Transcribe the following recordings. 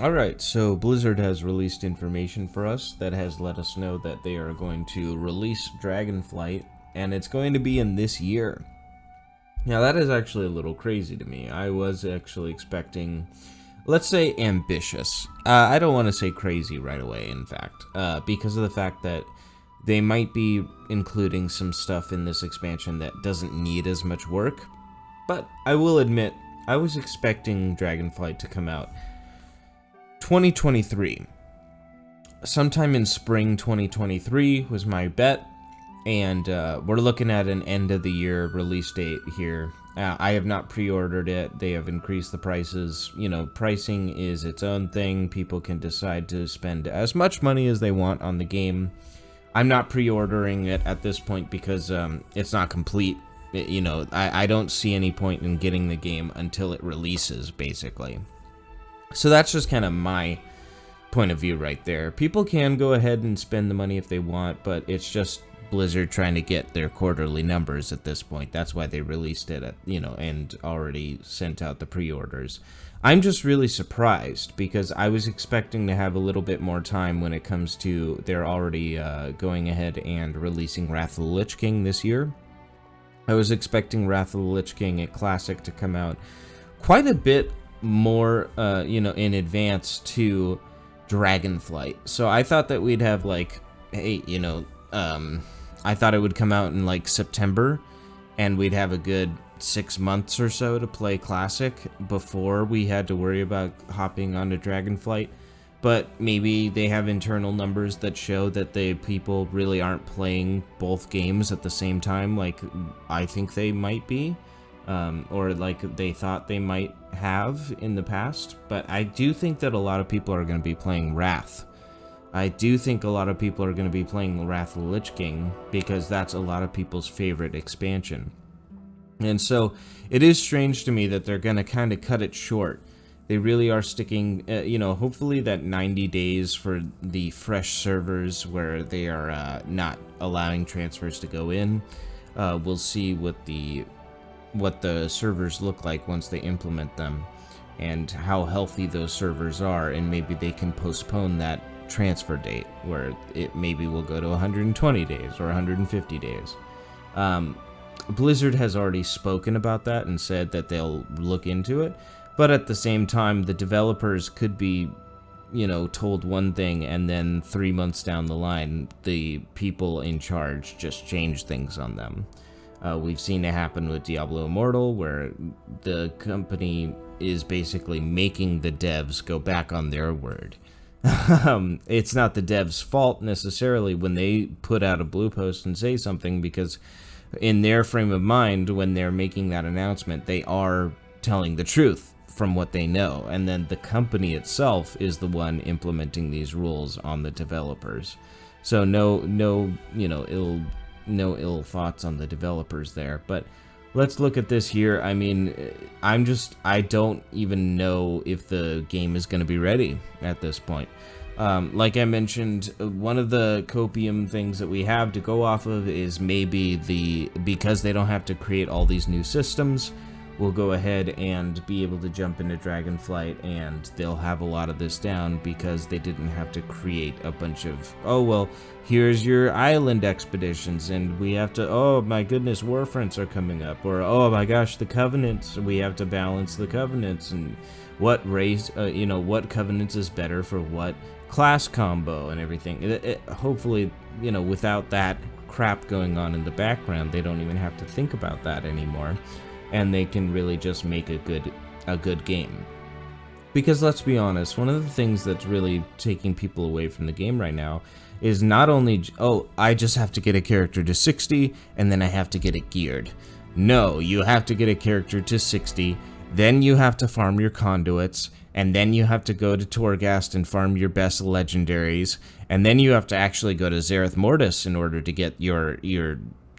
Alright, so Blizzard has released information for us that has let us know that they are going to release Dragonflight, and it's going to be in this year. Now that is actually a little crazy to me. I was actually expecting, let's say, ambitious. I don't want to say crazy right away, in fact, because of the fact that they might be including some stuff in this expansion that doesn't need as much work. But I will admit, I was expecting Dragonflight to come out 2023. Sometime in spring 2023 was my bet, and we're looking at an end of the year release date here. I have not pre-ordered it. They have increased the prices. You know, pricing is its own thing. People can decide to spend as much money as they want on the game. I'm not pre-ordering it at this point because it's not complete. You know, I don't see any point in getting the game until it releases, basically. So that's just kind of my point of view right there. People can go ahead and spend the money if they want, but it's just Blizzard trying to get their quarterly numbers at this point. That's why they released it, and already sent out the pre-orders. I'm just really surprised because I was expecting to have a little bit more time when it comes to they're already going ahead and releasing Wrath of the Lich King this year. I was expecting Wrath of the Lich King at Classic to come out quite a bit more, in advance to Dragonflight. So I thought that we'd have like, hey, I thought it would come out in like September, and we'd have a good 6 months or so to play Classic before we had to worry about hopping onto Dragonflight. But maybe they have internal numbers that show that the people really aren't playing both games at the same time, like I think they might be. Or like they thought they might have in the past. But I do think that a lot of people are going to be playing Wrath. I do think a lot of people are going to be playing Wrath of the Lich King because that's a lot of people's favorite expansion. And so it is strange to me that they're going to kind of cut it short. They really are sticking, hopefully that 90 days for the fresh servers where they are not allowing transfers to go in. We'll see what the servers look like once they implement them and how healthy those servers are, and maybe they can postpone that transfer date where it maybe will go to 120 days or 150 days. Blizzard has already spoken about that and said that they'll look into it, but at the same time the developers could be told one thing and then 3 months down the line the people in charge just change things on them. We've seen it happen with Diablo Immortal, where the company is basically making the devs go back on their word. It's not the devs' fault necessarily when they put out a blue post and say something, because in their frame of mind, when they're making that announcement, they are telling the truth from what they know, and then the company itself is the one implementing these rules on the developers. So no ill thoughts on the developers there, but let's look at this here. I mean, I don't even know if the game is going to be ready at this point. Like I mentioned, one of the copium things that we have to go off of is maybe because they don't have to create all these new systems, we'll go ahead and be able to jump into Dragonflight, and they'll have a lot of this down because they didn't have to create a bunch of, oh, well, here's your island expeditions, and we have to, oh my goodness, Warfronts are coming up, or oh my gosh, the Covenants, we have to balance the Covenants, and what race, what Covenants is better for what class combo and everything. Hopefully, without that crap going on in the background, they don't even have to think about that anymore, and they can really just make a good game. Because let's be honest, one of the things that's really taking people away from the game right now is not only, oh, I just have to get a character to 60 and then I have to get it geared. No, you have to get a character to 60, then you have to farm your conduits, and then you have to go to Torghast and farm your best legendaries, and then you have to actually go to Zereth Mortis in order to get your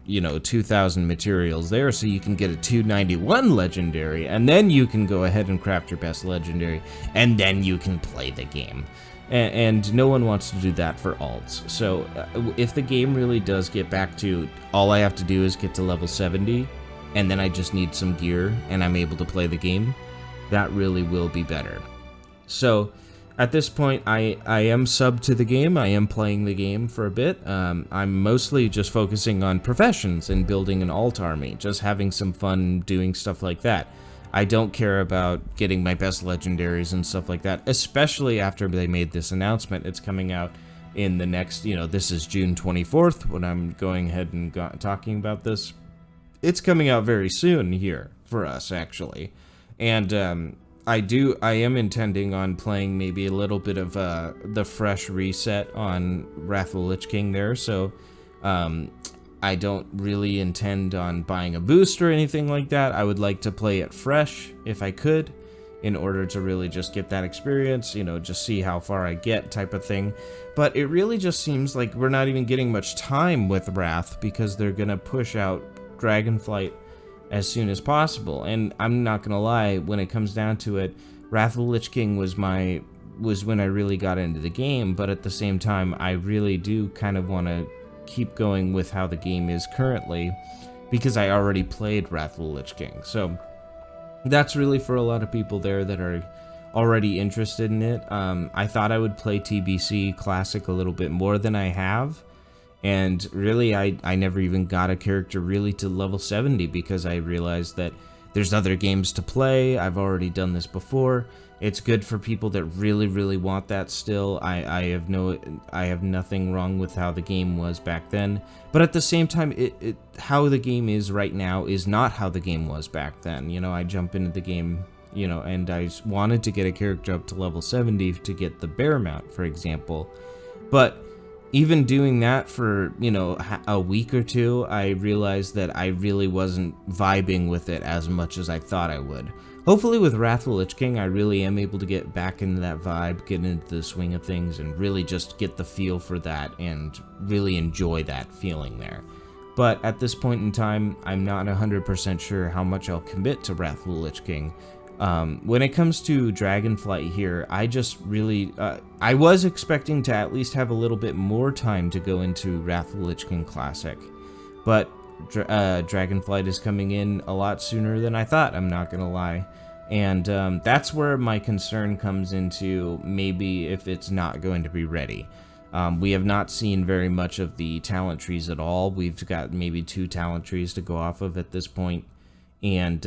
2,000 materials there, so you can get a 291 legendary, and then you can go ahead and craft your best legendary, and then you can play the game. And no one wants to do that for alts. So if the game really does get back to all I have to do is get to level 70, and then I just need some gear and I'm able to play the game, that really will be better. So At this point, I am sub to the game. I am playing the game for a bit. I'm mostly just focusing on professions and building an alt army, just having some fun doing stuff like that. I don't care about getting my best legendaries and stuff like that, especially after they made this announcement. It's coming out in the next, this is June 24th when I'm going ahead and talking about this. It's coming out very soon here for us, actually. And I am intending on playing maybe a little bit of the fresh reset on Wrath of the Lich King there, so I don't really intend on buying a boost or anything like that. I would like to play it fresh if I could, in order to really just get that experience, just see how far I get type of thing. But it really just seems like we're not even getting much time with Wrath, because they're gonna push out Dragonflight as soon as possible. And I'm not gonna lie, when it comes down to it, Wrath of the Lich King was when I really got into the game, but at the same time, I really do kind of want to keep going with how the game is currently, because I already played Wrath of the Lich King. So that's really for a lot of people there that are already interested in it. I thought I would play TBC Classic a little bit more than I have. And really, I never even got a character really to level 70, because I realized that there's other games to play. I've already done this before. It's good for people that really, really want that still. I have nothing wrong with how the game was back then. But at the same time, how the game is right now is not how the game was back then. I jump into the game, and I wanted to get a character up to level 70 to get the bear mount, for example. But even doing that for, a week or two, I realized that I really wasn't vibing with it as much as I thought I would. Hopefully with Wrath of the Lich King, I really am able to get back into that vibe, get into the swing of things, and really just get the feel for that and really enjoy that feeling there. But at this point in time, I'm not 100% sure how much I'll commit to Wrath of the Lich King. When it comes to Dragonflight here, I just really, I was expecting to at least have a little bit more time to go into Wrath of the Lich King Classic, but Dragonflight is coming in a lot sooner than I thought, I'm not gonna lie. And that's where my concern comes into, maybe if it's not going to be ready. We have not seen very much of the talent trees at all. We've got maybe 2 talent trees to go off of at this point. And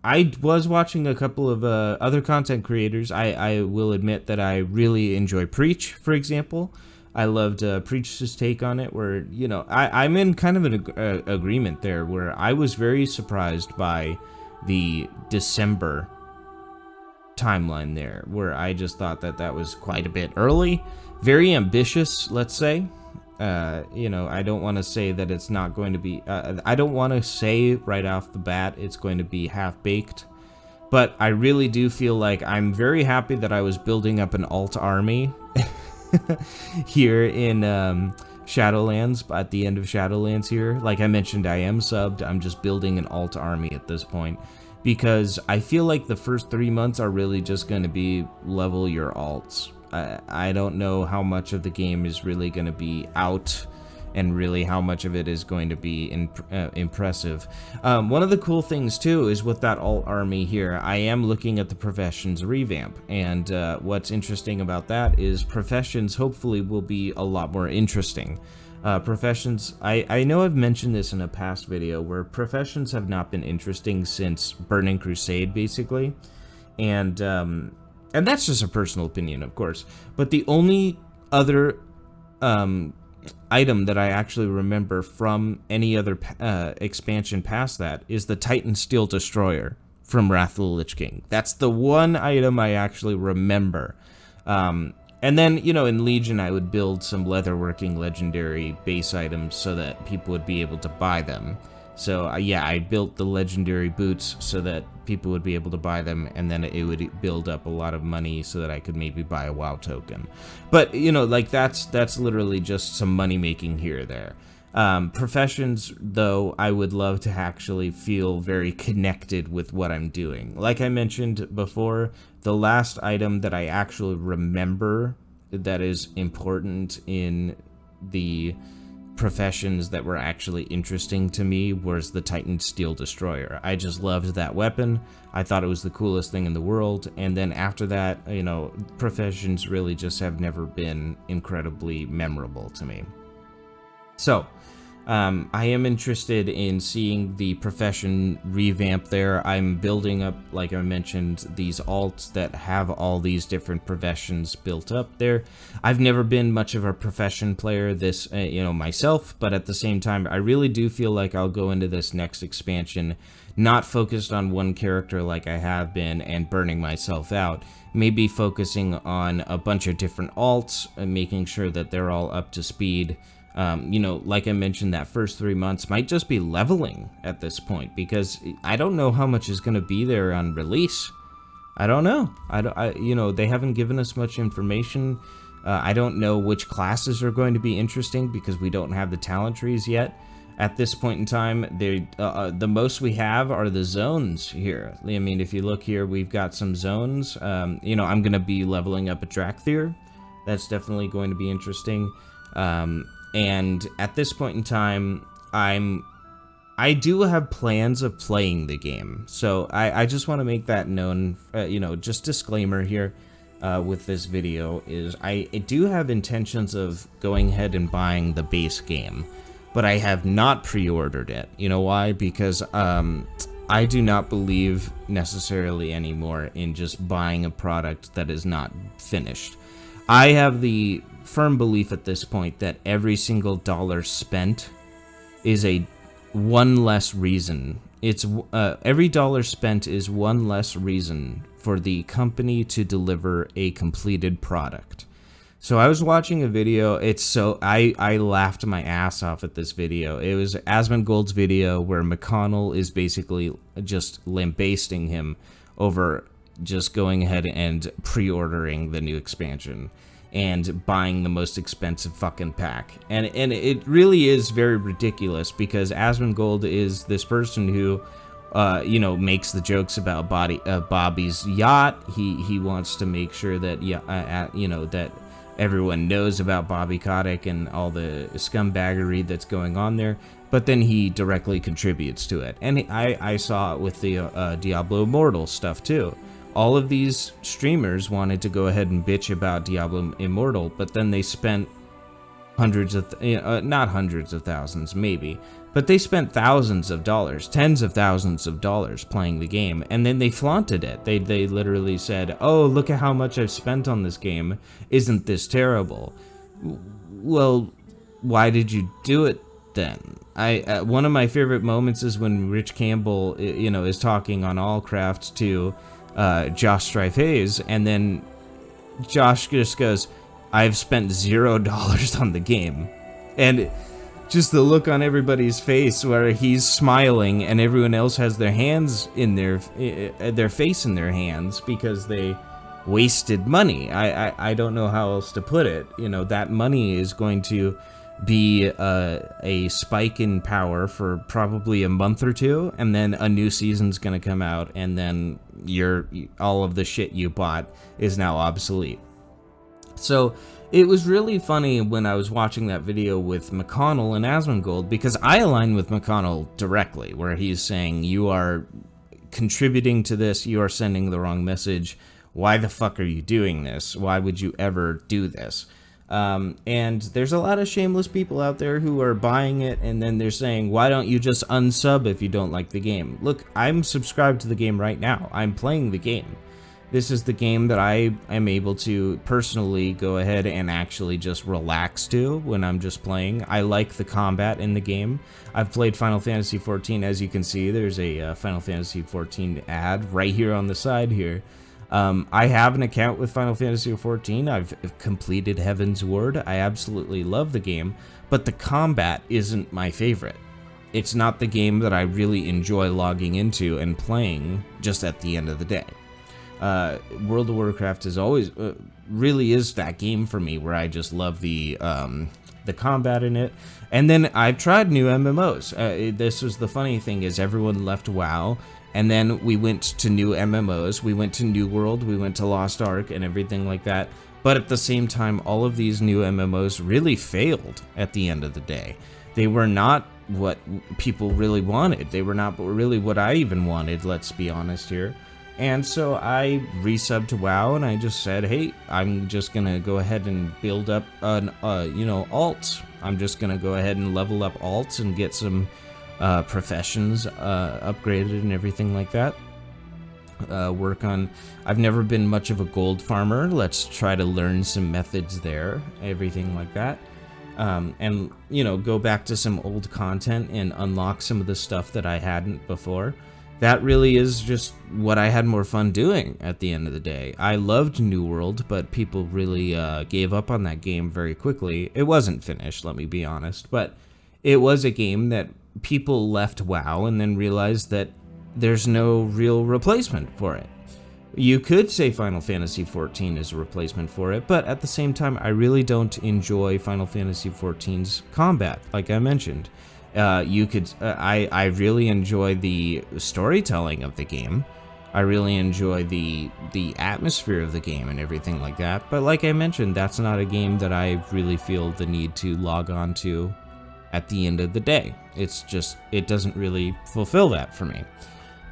I was watching a couple of other content creators. I will admit that I really enjoy Preach, for example. I loved Preach's take on it, where, I'm in kind of an agreement there, where I was very surprised by the December timeline there, where I just thought that that was quite a bit early, very ambitious, let's say. I don't want to say that it's not going to be, I don't want to say right off the bat it's going to be half-baked, but I really do feel like I'm very happy that I was building up an alt army here in Shadowlands, at the end of Shadowlands here. Like I mentioned, I am subbed. I'm just building an alt army at this point, because I feel like the first 3 months are really just going to be level your alts. I don't know how much of the game is really going to be out, and really how much of it is going to be impressive. One of the cool things too is with that alt army here, I am looking at the professions revamp, and what's interesting about that is professions hopefully will be a lot more interesting. Professions, I know I've mentioned this in a past video, where professions have not been interesting since Burning Crusade, basically, and that's just a personal opinion, of course. But the only other item that I actually remember from any other expansion past that is the Titan Steel Destroyer from Wrath of the Lich King. That's the one item I actually remember. And then, in Legion, I would build some leatherworking legendary base items so that people would be able to buy them. So, yeah, I built the legendary boots so that people would be able to buy them, and then it would build up a lot of money so that I could maybe buy a WoW token. But, like, that's literally just some money making here or there. Professions, though, I would love to actually feel very connected with what I'm doing. Like I mentioned before, the last item that I actually remember that is important in the professions that were actually interesting to me was the Titan Steel Destroyer. I just loved that weapon. I thought it was the coolest thing in the world. And then after that, you know, professions really just have never been incredibly memorable to me. So, I am interested in seeing the profession revamp there. I'm building up, like I mentioned, these alts that have all these different professions built up there. I've never been much of a profession player, you know, myself, but at the same time, I really do feel like I'll go into this next expansion not focused on one character like I have been and burning myself out. Maybe focusing on a bunch of different alts and making sure that they're all up to speed. You know, like I mentioned, that first 3 months might just be leveling at this point, because I don't know how much is going to be there on release. I don't know. You know, they haven't given us much information. I don't know which classes are going to be interesting because we don't have the talent trees yet. At this point in time, the most we have are the zones here. I mean, if you look here, we've got some zones. You know, I'm going to be leveling up a Drakthir. That's definitely going to be interesting. And at this point in time, I do have plans of playing the game. So I just want to make that known, you know, just disclaimer here with this video is I do have intentions of going ahead and buying the base game, but I have not pre-ordered it. You know why? Because I do not believe necessarily anymore in just buying a product that is not finished. I have the firm belief at this point that every single dollar spent is one less reason. Every dollar spent is one less reason for the company to deliver a completed product. So I was watching a video. I laughed my ass off at this video. It was Asmongold's video where McConnell is basically just lambasting him over just going ahead and pre-ordering the new expansion and buying the most expensive fucking pack. And it really is very ridiculous, because Asmongold is this person who you know, makes the jokes about Bobby's yacht. He wants to make sure that you know, that everyone knows about Bobby Kotick and all the scumbaggery that's going on there, but then he directly contributes to it. And I saw it with the Diablo Immortal stuff too. All of these streamers wanted to go ahead and bitch about Diablo Immortal, but then they spent hundreds of, not hundreds of thousands maybe, but they spent thousands of dollars, tens of thousands of dollars playing the game, and then they flaunted it. They literally said, oh, look at how much I've spent on this game. Isn't this terrible? Well, why did you do it then? One of my favorite moments is when Rich Campbell, you know, is talking on Allcraft to Josh Strife Hayes, and then Josh just goes, I've spent $0 on the game. And just the look on everybody's face where he's smiling and everyone else has their hands in their face in their hands because they wasted money. I don't know how else to put it. You know, that money is going to be a spike in power for probably a month or two, and then a new season's gonna come out, and then all of the shit you bought is now obsolete. So it was really funny when I was watching that video with McConnell and Asmongold, because I align with McConnell directly, where he's saying, you are contributing to this, you are sending the wrong message, why the fuck are you doing this, why would you ever do this? And there's a lot of shameless people out there who are buying it, and then they're saying, why don't you just unsub if you don't like the game? Look, I'm subscribed to the game right now. I'm playing the game. This is the game that I am able to personally go ahead and actually just relax to when I'm just playing. I like the combat in the game. I've played Final Fantasy XIV. As you can see, there's a Final Fantasy XIV ad right here on the side here. I have an account with Final Fantasy XIV. I've completed Heaven's Ward. I absolutely love the game, but the combat isn't my favorite. It's not the game that I really enjoy logging into and playing just at the end of the day. World of Warcraft is always really is that game for me where I just love the combat in it. And then I've tried new MMOs. This was the funny thing, is everyone left WoW And then we went to new MMOs, we went to New World, we went to Lost Ark and everything like that. But at the same time, all of these new MMOs really failed at the end of the day. They were not what people really wanted. They were not really what I even wanted, let's be honest here. And so I resubbed to WoW, and I just said, hey, I'm just gonna go ahead and build up an, alts. I'm just gonna go ahead and level up alts and get some professions upgraded and everything like that. Work on. I've never been much of a gold farmer. Let's try to learn some methods there, everything like that. And go back to some old content and unlock some of the stuff that I hadn't before. That really is just what I had more fun doing at the end of the day. I loved New World, but people really gave up on that game very quickly. It wasn't finished, let me be honest, but it was a game that people left WoW and then realized that there's no real replacement for it. You could say Final Fantasy XIV is a replacement for it, but at the same time, I really don't enjoy Final Fantasy XIV's combat, like I mentioned. I really enjoy the storytelling of the game. I really enjoy the atmosphere of the game and everything like that. But like I mentioned, that's not a game that I really feel the need to log on to at the end of the day. It's just, it doesn't really fulfill that for me.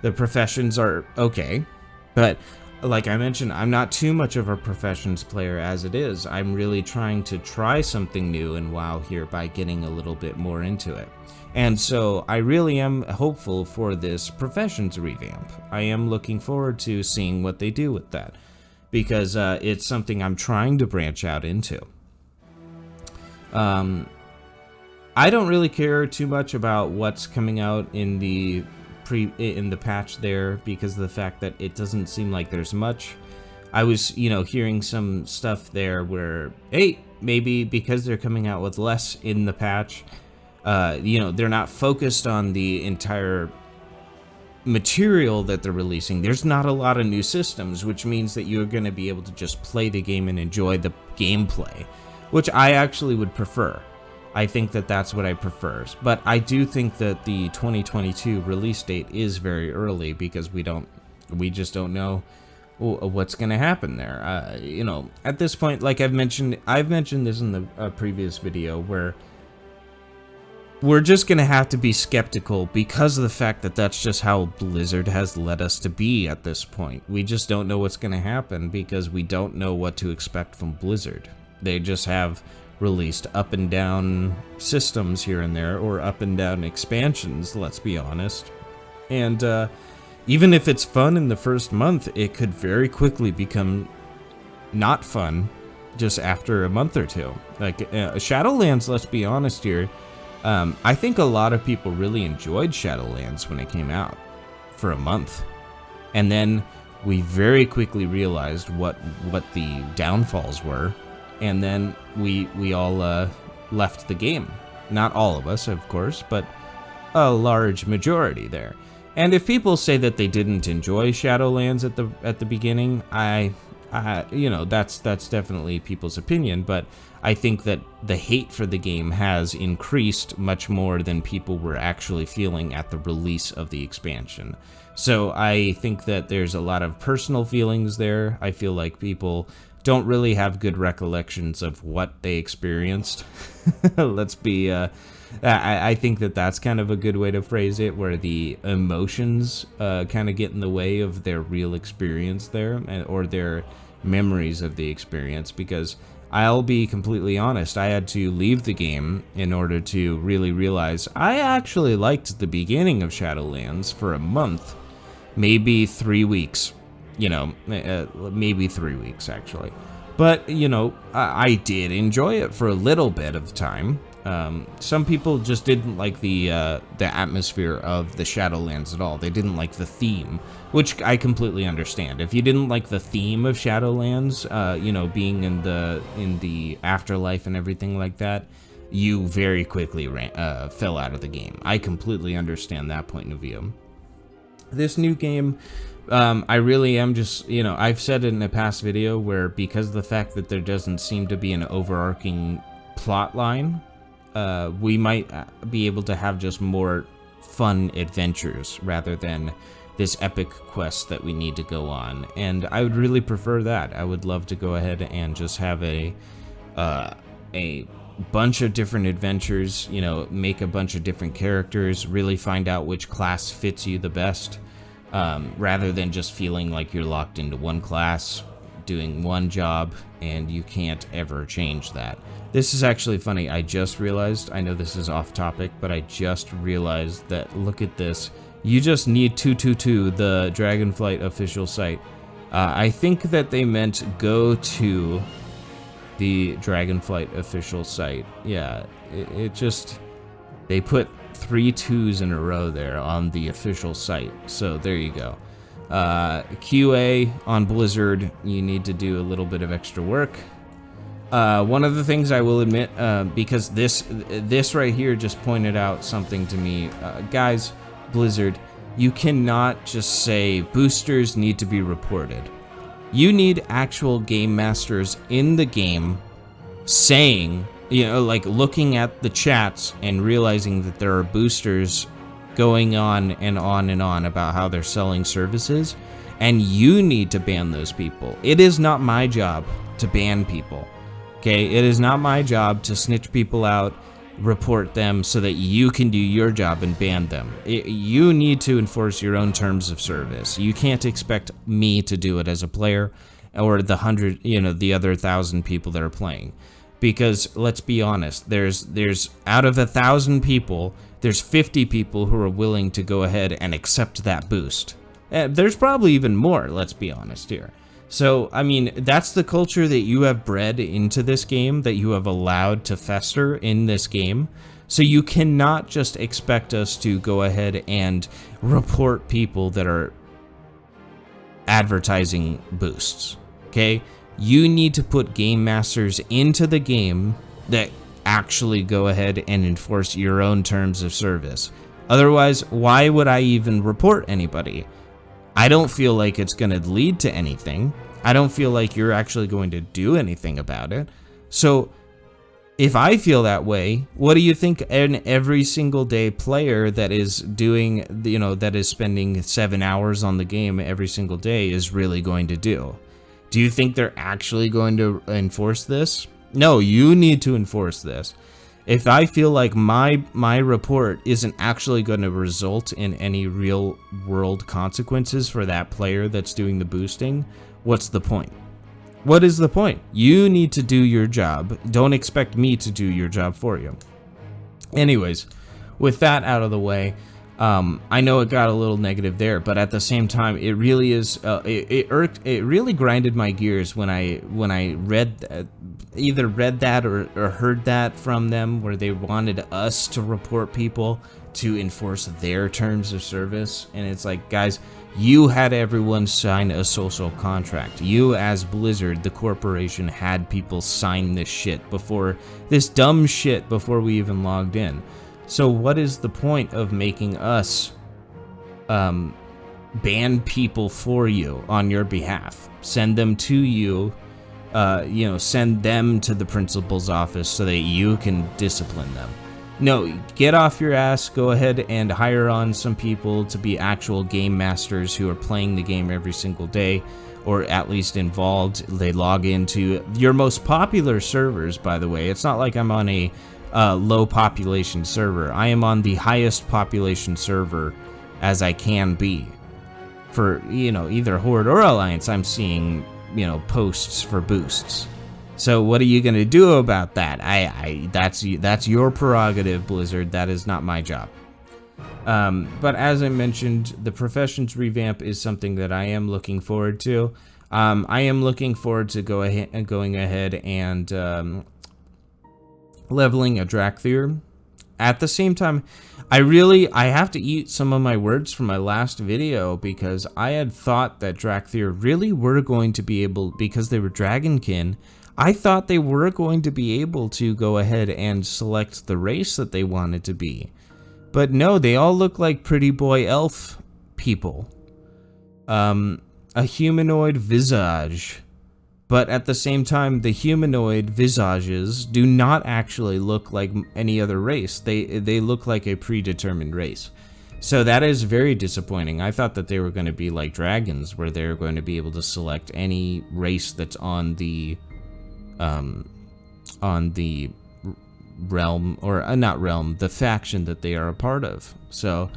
The professions are okay, but like I mentioned, I'm not too much of a professions player as it is. I'm really trying to try something new in WoW here by getting a little bit more into it. And so I really am hopeful for this professions revamp. I am looking forward to seeing what they do with that, because it's something I'm trying to branch out into. I don't really care too much about what's coming out in the patch there, because of the fact that it doesn't seem like there's much. I was, hearing some stuff there where, hey, maybe because they're coming out with less in the patch, they're not focused on the entire material that they're releasing. There's not a lot of new systems, which means that you're going to be able to just play the game and enjoy the gameplay, which I actually would prefer. I think that that's what I prefer. But I do think that the 2022 release date is very early, because we just don't know what's going to happen there. At this point, like I've mentioned this in the previous video, where we're just going to have to be skeptical because of the fact that that's just how Blizzard has led us to be at this point. We just don't know what's going to happen because we don't know what to expect from Blizzard. They just have released up and down systems here and there, or up and down expansions, let's be honest. And even if it's fun in the first month, it could very quickly become not fun just after a month or two. Like Shadowlands, let's be honest here, I think a lot of people really enjoyed Shadowlands when it came out for a month. And then we very quickly realized what the downfalls were. And then we all left the game. Not all of us, of course, but a large majority there. And if people say that they didn't enjoy Shadowlands at the beginning, that's definitely people's opinion. But I think that the hate for the game has increased much more than people were actually feeling at the release of the expansion. So I think that there's a lot of personal feelings there. I feel like people don't really have good recollections of what they experienced. Let's be, I think that that's kind of a good way to phrase it, where the emotions kind of get in the way of their real experience there, or their memories of the experience. Because I'll be completely honest, I had to leave the game in order to really realize I actually liked the beginning of Shadowlands for a month, maybe 3 weeks. Maybe 3 weeks actually. But, I did enjoy it for a little bit of time. Some people just didn't like the atmosphere of the Shadowlands at all. They didn't like the theme, which I completely understand. If you didn't like the theme of Shadowlands, being in the afterlife and everything like that, you very quickly fell out of the game. I completely understand that point of view. This new game, I really am just, I've said it in a past video where, because of the fact that there doesn't seem to be an overarching plot line, we might be able to have just more fun adventures rather than this epic quest that we need to go on, and I would really prefer that. I would love to go ahead and just have a bunch of different adventures, you know, make a bunch of different characters, really find out which class fits you the best, rather than just feeling like you're locked into one class, doing one job, and you can't ever change that. This is actually funny. I just realized, I know this is off topic, but I just realized that, look at this. You just need 222, the Dragonflight official site. I think that they meant go to the Dragonflight official site. Yeah, it just, they put 3 2s in a row there on the official site. So there you go. QA on Blizzard, you need to do a little bit of extra work. One of the things I will admit, because this right here just pointed out something to me, guys, Blizzard, you cannot just say boosters need to be reported. You need actual game masters in the game saying, you know, like looking at the chats and realizing that there are boosters going on and on and on about how they're selling services, and you need to ban those people. It is not my job to ban people. Okay, it is not my job to snitch people out, report them so that you can do your job and ban them. You need to enforce your own terms of service. You can't expect me to do it as a player, or the 100, you know, the other 1,000 people that are playing. Because let's be honest, there's out of 1,000 people, there's 50 people who are willing to go ahead and accept that boost. There's probably even more, let's be honest here. So, I mean, that's the culture that you have bred into this game, that you have allowed to fester in this game. So you cannot just expect us to go ahead and report people that are advertising boosts, okay? You need to put game masters into the game that actually go ahead and enforce your own terms of service. Otherwise, why would I even report anybody? I don't feel like it's going to lead to anything. I don't feel like you're actually going to do anything about it. So if I feel that way, what do you think an every single day player that is doing, you know, that is spending 7 hours on the game every single day is really going to do? Do you think they're actually going to enforce this? No, you need to enforce this. If I feel like my report isn't actually going to result in any real world consequences for that player that's doing the boosting, what's the point? What is the point? You need to do your job. Don't expect me to do your job for you. Anyways, with that out of the way, I know it got a little negative there, but at the same time, it really is. It really grinded my gears when I read either read that or heard that from them, where they wanted us to report people to enforce their terms of service. And it's like, guys, you had everyone sign a social contract. You, as Blizzard, the corporation, had people sign this shit before, this dumb shit before we even logged in. So what is the point of making us ban people for you on your behalf? Send them to you, you know, send them to the principal's office so that you can discipline them. No, get off your ass, go ahead and hire on some people to be actual game masters who are playing the game every single day, or at least involved. They log into your most popular servers, by the way. It's not like I'm on a low population server. I am on the highest population server as I can be. For, you know, either Horde or Alliance, I'm seeing, you know, posts for boosts. So what are you going to do about that? That's your prerogative, Blizzard. That is not my job. But as I mentioned, the Professions revamp is something that I am looking forward to. I am looking forward to going ahead and leveling a Drakthir. At the same time, I have to eat some of my words from my last video, because I had thought that Drakthir really were going to be able, because they were Dragonkin, I thought they were going to be able to go ahead and select the race that they wanted to be. But no, they all look like pretty boy elf people. A humanoid visage. But at the same time, the humanoid visages do not actually look like any other race. They look like a predetermined race. So that is very disappointing. I thought that they were going to be like dragons, where they're going to be able to select any race that's on the realm, or not realm, the faction that they are a part of. So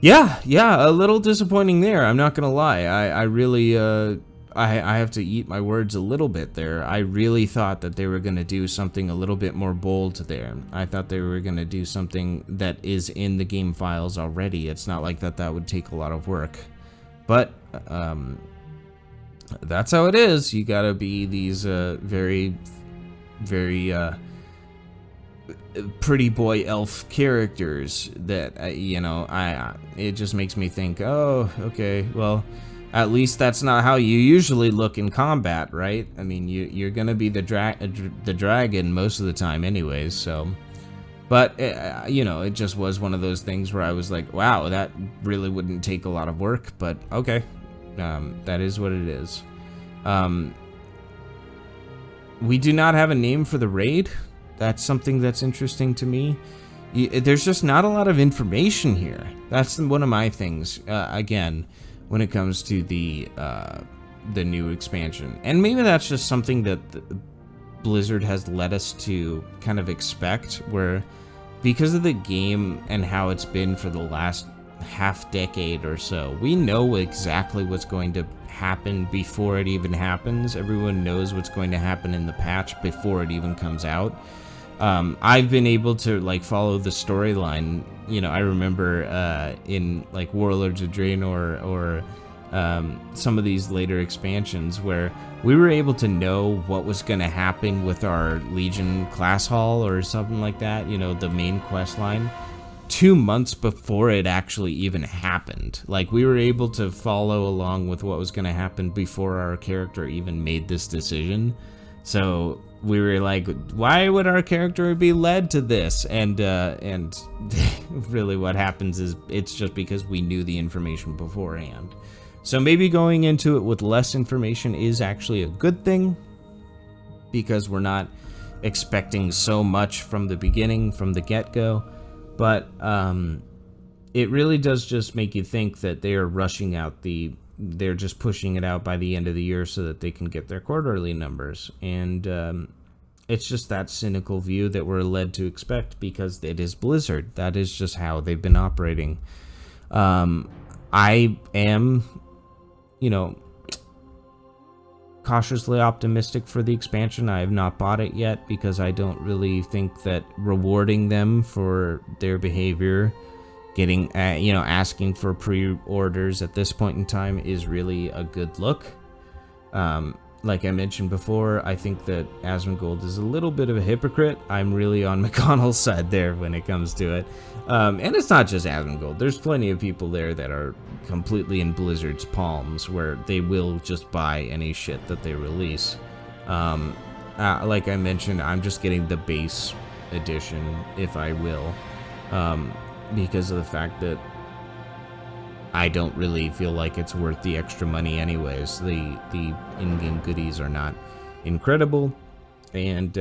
yeah, a little disappointing there. I'm not gonna lie. I really I have to eat my words a little bit there. I really thought that they were gonna do something a little bit more bold there. I thought they were gonna do something that is in the game files already. It's not like that would take a lot of work, but that's how it is. You gotta be these very pretty boy elf characters that you know, it just makes me think, oh, okay, well, at least that's not how you usually look in combat, right? I mean, you're gonna be the dragon most of the time anyways, so. But you know, it just was one of those things where I was like, wow, that really wouldn't take a lot of work, but okay, that is what it is. We do not have a name for the raid. That's something that's interesting to me. There's just not a lot of information here. That's one of my things, again, when it comes to the new expansion. And maybe that's just something that Blizzard has led us to kind of expect, where because of the game and how it's been for the last half decade or so, we know exactly what's going to happen before it even happens. Everyone knows what's going to happen in the patch before it even comes out. I've been able to like follow the storyline. You know, I remember in like Warlords of Draenor or some of these later expansions where we were able to know what was going to happen with our Legion class hall or something like that, you know, the main quest line, 2 months before it actually even happened. Like, we were able to follow along with what was going to happen before our character even made this decision. So we were like, why would our character be led to this? And really what happens is it's just because we knew the information beforehand. So maybe going into it with less information is actually a good thing, because we're not expecting so much from the beginning, from the get-go. But it really does just make you think that they are rushing out they're just pushing it out by the end of the year so that they can get their quarterly numbers. And it's just that cynical view that we're led to expect, because it is Blizzard. That is just how they've been operating. I am, you know, cautiously optimistic for the expansion. I have not bought it yet because I don't really think that rewarding them for their behavior, getting, you know, asking for pre-orders at this point in time is really a good look. Like I mentioned before, I think that Asmongold is a little bit of a hypocrite. I'm really on McConnell's side there when it comes to it. And it's not just Asmongold. There's plenty of people there that are completely in Blizzard's palms, where they will just buy any shit that they release. Like I mentioned, I'm just getting the base edition, if I will, because of the fact that I don't really feel like it's worth the extra money anyways. The in-game goodies are not incredible, and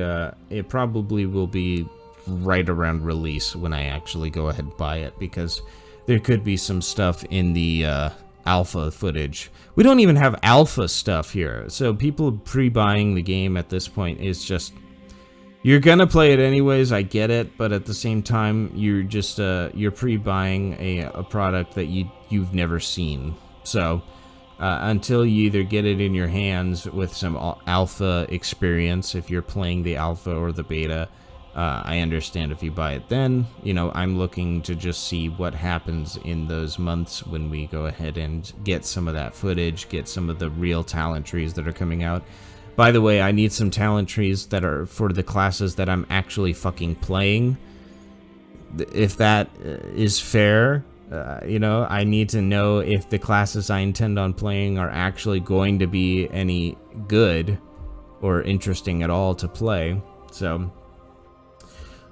it probably will be right around release when I actually go ahead and buy it, because there could be some stuff in the alpha footage. We don't even have alpha stuff here, so people pre-buying the game at this point is just, you're gonna play it anyways, I get it, but at the same time, you're just you're pre-buying a product that you've never seen. So until you either get it in your hands with some alpha experience, if you're playing the alpha or the beta, I understand if you buy it then. You know, I'm looking to just see what happens in those months when we go ahead and get some of that footage, get some of the real talent trees that are coming out. By the way, I need some talent trees that are for the classes that I'm actually fucking playing. If that is fair, you know, I need to know if the classes I intend on playing are actually going to be any good or interesting at all to play. So,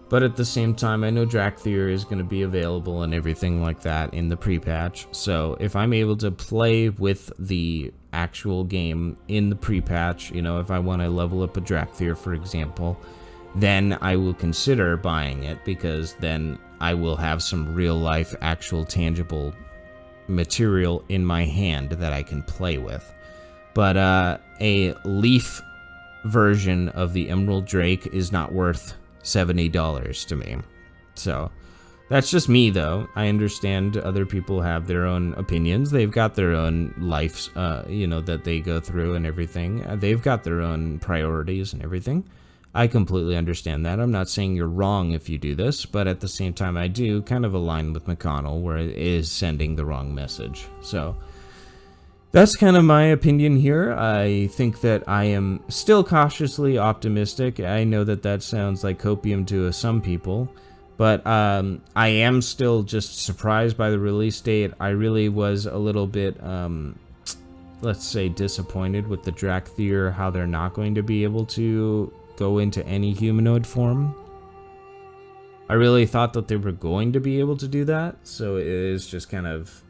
but at the same time, I know Drakthir is going to be available and everything like that in the pre-patch. So if I'm able to play with the actual game in the pre-patch, you know, if I want to level up a Drakthir, for example, then I will consider buying it, because then I will have some real life, actual, tangible material in my hand that I can play with. But a Leaf version of the Emerald Drake is not worth $70 to me. So that's just me, though. I understand other people have their own opinions. They've got their own lives, that they go through and everything. They've got their own priorities and everything. I completely understand that. I'm not saying you're wrong if you do this, but at the same time, I do kind of align with McConnell where it is sending the wrong message. So that's kind of my opinion here. I think that I am still cautiously optimistic. I know that that sounds like copium to some people, but I am still just surprised by the release date. I really was a little bit, let's say, disappointed with the Drakthir, how they're not going to be able to go into any humanoid form. I really thought that they were going to be able to do that, so it is just kind of,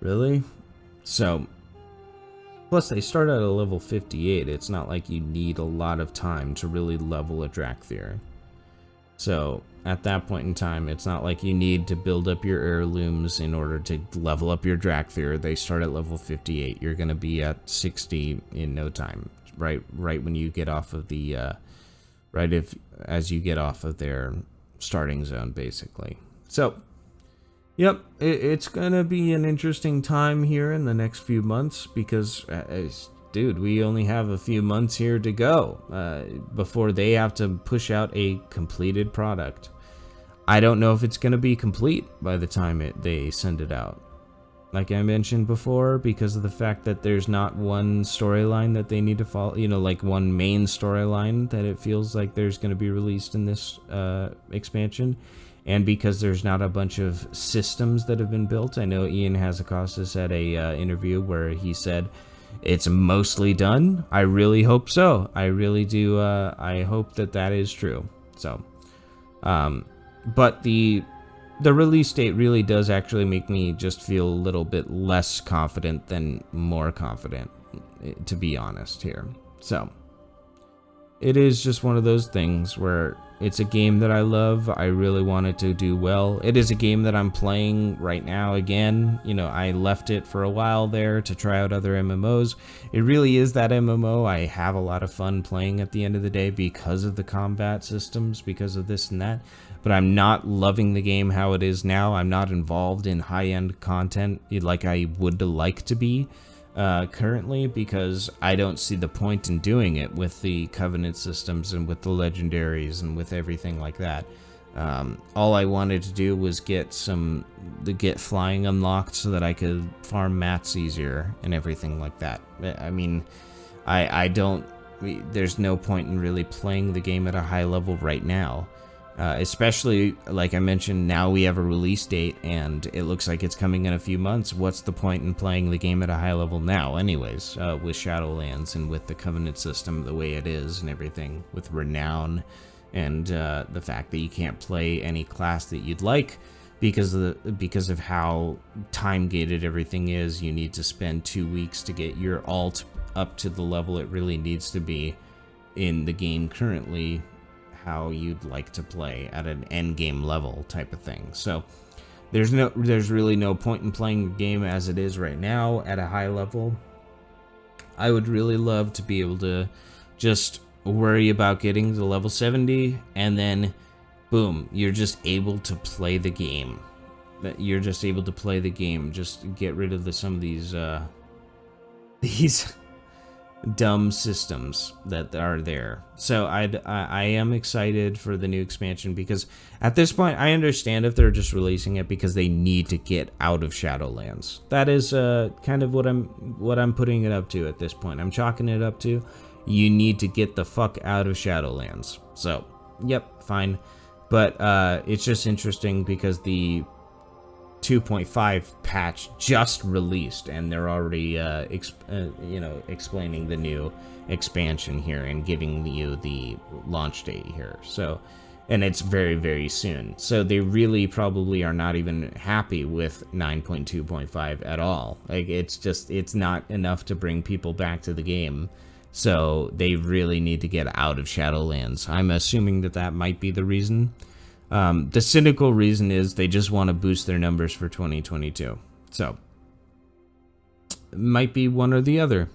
really? So, plus they start at a level 58. It's not like you need a lot of time to really level a Drakthir. So, at that point in time, it's not like you need to build up your heirlooms in order to level up your Drakthir. They start at level 58. You're going to be at 60 in no time. Right when you get off of the, as you get off of their starting zone, basically. So, yep, it's gonna be an interesting time here in the next few months, because, dude, we only have a few months here to go before they have to push out a completed product. I don't know if it's gonna be complete by the time they send it out. Like I mentioned before, because of the fact that there's not one storyline that they need to follow, like one main storyline that it feels like there's going to be released in this expansion, and because there's not a bunch of systems that have been built. I know Ian Hazzikostas had a interview where he said it's mostly done. I really hope so. I really do. I hope that that is true. So, but the release date really does actually make me just feel a little bit less confident than more confident, to be honest here. So, it is just one of those things where it's a game that I love. I really want it to do well. It is a game that I'm playing right now again. I left it for a while there to try out other MMOs. It really is that MMO I have a lot of fun playing at the end of the day because of the combat systems, because of this and that. But I'm not loving the game how it is now. I'm not involved in high-end content like I would like to be currently, because I don't see the point in doing it with the Covenant systems and with the legendaries and with everything like that. All I wanted to do was get flying unlocked so that I could farm mats easier and everything like that. I mean, there's no point in really playing the game at a high level right now. Especially, like I mentioned, now we have a release date, and it looks like it's coming in a few months. What's the point in playing the game at a high level now, anyways, with Shadowlands and with the Covenant system the way it is and everything, with Renown, and the fact that you can't play any class that you'd like because of how time-gated everything is. You need to spend 2 weeks to get your alt up to the level it really needs to be in the game currently, how you'd like to play at an end game level type of thing. So there's really no point in playing the game as it is right now at a high level. I would really love to be able to just worry about getting to level 70, and then boom, you're just able to play the game. Just get rid of some of these dumb systems that are there. So I am excited for the new expansion, because at this point I understand if they're just releasing it because they need to get out of Shadowlands. That is kind of what I'm putting it up to at this point. I'm chalking it up to, you need to get the fuck out of Shadowlands. So, yep, fine. But it's just interesting because the 2.5 patch just released, and they're already explaining the new expansion here and giving you the launch date here. So, and it's very, very soon. So they really probably are not even happy with 9.2.5 at all. Like, it's not enough to bring people back to the game. So they really need to get out of Shadowlands. I'm assuming that that might be the reason. The cynical reason is they just want to boost their numbers for 2022. So it might be one or the other.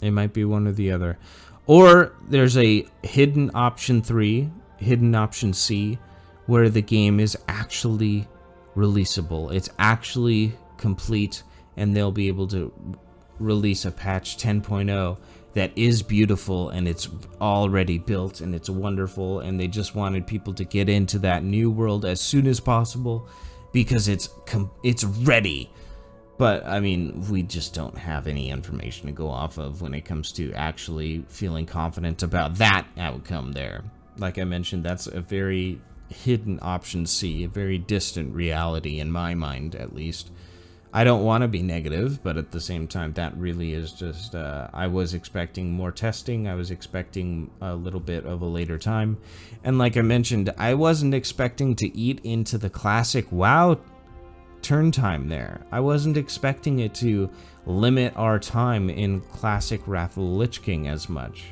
It might be one or the other. Or there's a hidden option 3, hidden option C, where the game is actually releasable. It's actually complete, and they'll be able to release a patch 10.0 that is beautiful, and it's already built, and it's wonderful, and they just wanted people to get into that new world as soon as possible because it's ready. But I mean, we just don't have any information to go off of when it comes to actually feeling confident about that outcome there. Like I mentioned, that's a very hidden option C, a very distant reality in my mind, at least. I don't want to be negative, but at the same time, that really is just, I was expecting more testing. I was expecting a little bit of a later time. And like I mentioned, I wasn't expecting to eat into the classic WoW turn time there. I wasn't expecting it to limit our time in classic Wrath of the Lich King as much.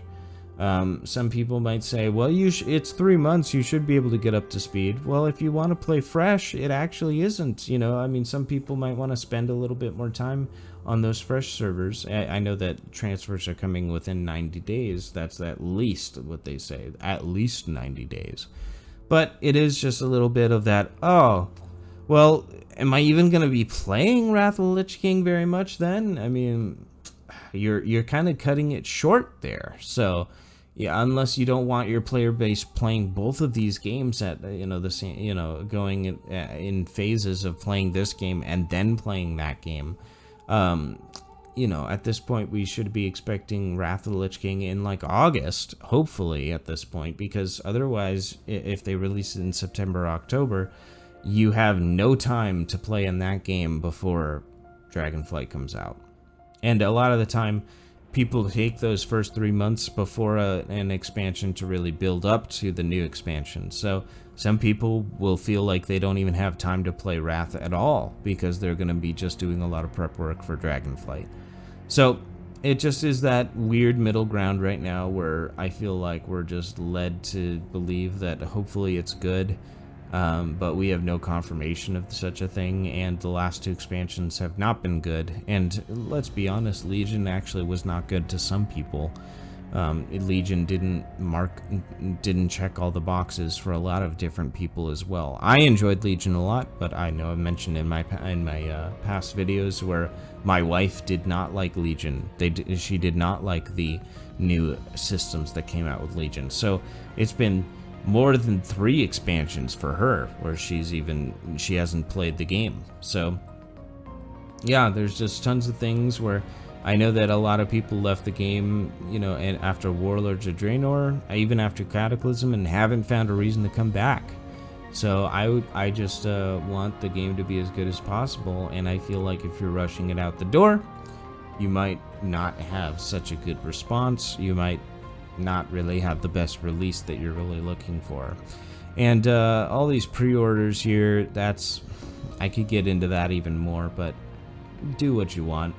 Some people might say, well, it's 3 months, you should be able to get up to speed. Well, if you want to play fresh, it actually isn't, you know. I mean, some people might want to spend a little bit more time on those fresh servers. I know that transfers are coming within 90 days. That's at least what they say, at least 90 days. But it is just a little bit of that, oh, well, am I even going to be playing Wrath of the Lich King very much then? I mean, you're kind of cutting it short there. So yeah, unless you don't want your player base playing both of these games at, you know, the same, you know, going in phases of playing this game and then playing that game. You know, at this point we should be expecting Wrath of the Lich King in like August, hopefully at this point, because otherwise if they release it in September, October, you have no time to play in that game before Dragonflight comes out. And a lot of the time, people take those first 3 months before an expansion to really build up to the new expansion. So some people will feel like they don't even have time to play Wrath at all because they're going to be just doing a lot of prep work for Dragonflight. So it just is that weird middle ground right now where I feel like we're just led to believe that hopefully it's good. But we have no confirmation of such a thing, and the last 2 expansions have not been good. And let's be honest, Legion actually was not good to some people. Legion didn't check all the boxes for a lot of different people as well. I enjoyed Legion a lot, but I know I mentioned in my past videos where my wife did not like Legion. She did not like the new systems that came out with Legion. So it's been more than 3 expansions for her where she hasn't played the game. So yeah, there's just tons of things where I know that a lot of people left the game, you know, and after Warlords of Draenor, even after Cataclysm, and haven't found a reason to come back. So I just want the game to be as good as possible, and I feel like if you're rushing it out the door, you might not have such a good response. You might not really have the best release that you're really looking for. And all these pre-orders here, I could get into that even more, but do what you want.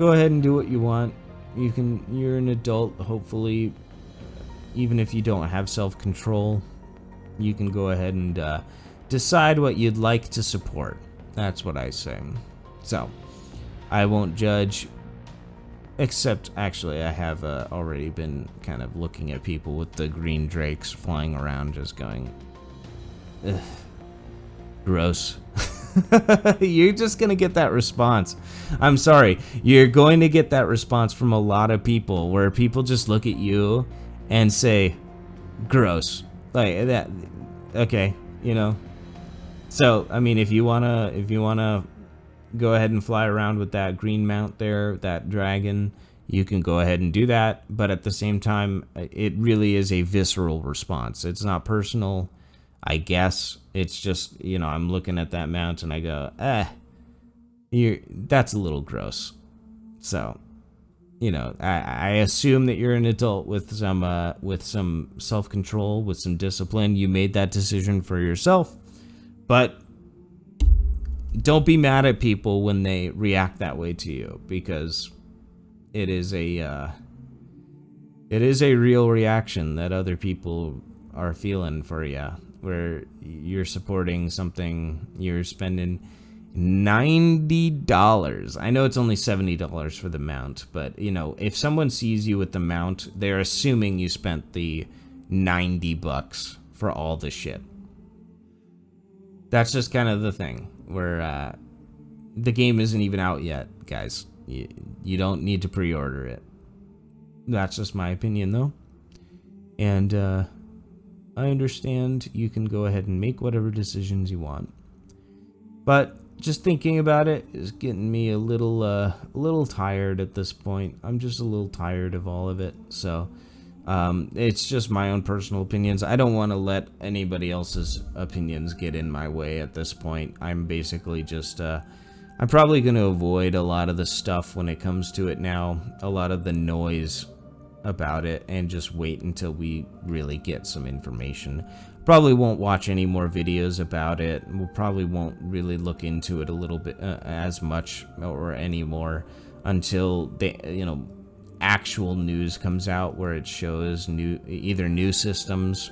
Go ahead and do what you want. You're an adult, hopefully. Even if you don't have self-control, you can go ahead and decide what you'd like to support. That's what I say. So I won't judge. Except, actually, I have already been kind of looking at people with the green drakes flying around, just going, ugh, gross. You're just going to get that response. I'm sorry. You're going to get that response from a lot of people, where people just look at you and say, gross. Like, that, okay, you know. So, I mean, if you wanna go ahead and fly around with that green mount there, that dragon, you can go ahead and do that. But at the same time, it really is a visceral response. It's not personal, I guess. It's just, you know, I'm looking at that mount and I go, that's a little gross. So, you know, I assume that you're an adult with some self-control, with some discipline. You made that decision for yourself. But don't be mad at people when they react that way to you, because it is a real reaction that other people are feeling for you, where you're supporting something, you're spending $90. I know it's only $70 for the mount, but you know, if someone sees you with the mount, they're assuming you spent the $90 for all the shit. That's just kind of the thing, where the game isn't even out yet, guys. You don't need to pre-order it. That's just my opinion, though. And I understand you can go ahead and make whatever decisions you want. But just thinking about it is getting me a little tired at this point. I'm just a little tired of all of it. So it's just my own personal opinions. I don't want to let anybody else's opinions get in my way at this point. I'm basically just I'm probably going to avoid a lot of the stuff when it comes to it now, a lot of the noise about it, and just wait until we really get some information. Probably won't watch any more videos about it. We'll probably won't really look into it a little bit as much or anymore until they, you know, actual news comes out where it shows either new systems.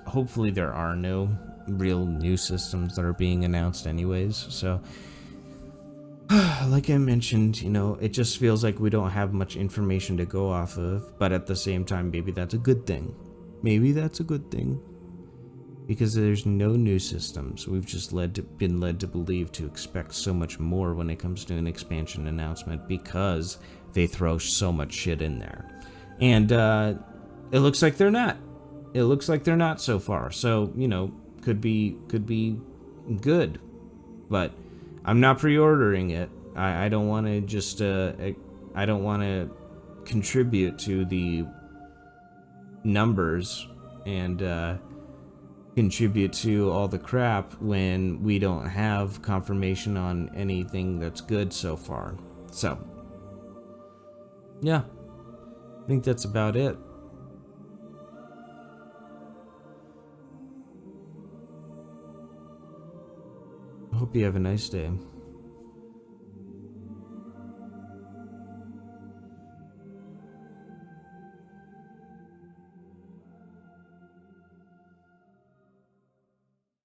Hopefully there are no real new systems that are being announced anyways. So like I mentioned, you know, it just feels like we don't have much information to go off of, but at the same time, maybe that's a good thing. Maybe that's a good thing. Because there's no new systems. We've just been led to believe to expect so much more when it comes to an expansion announcement, because they throw so much shit in there. And it looks like they're not. It looks like they're not so far. So, you know, could be good. But I'm not pre-ordering it. I don't want to just I don't want to contribute to the numbers and contribute to all the crap when we don't have confirmation on anything that's good so far. So yeah, I think that's about it. I hope you have a nice day.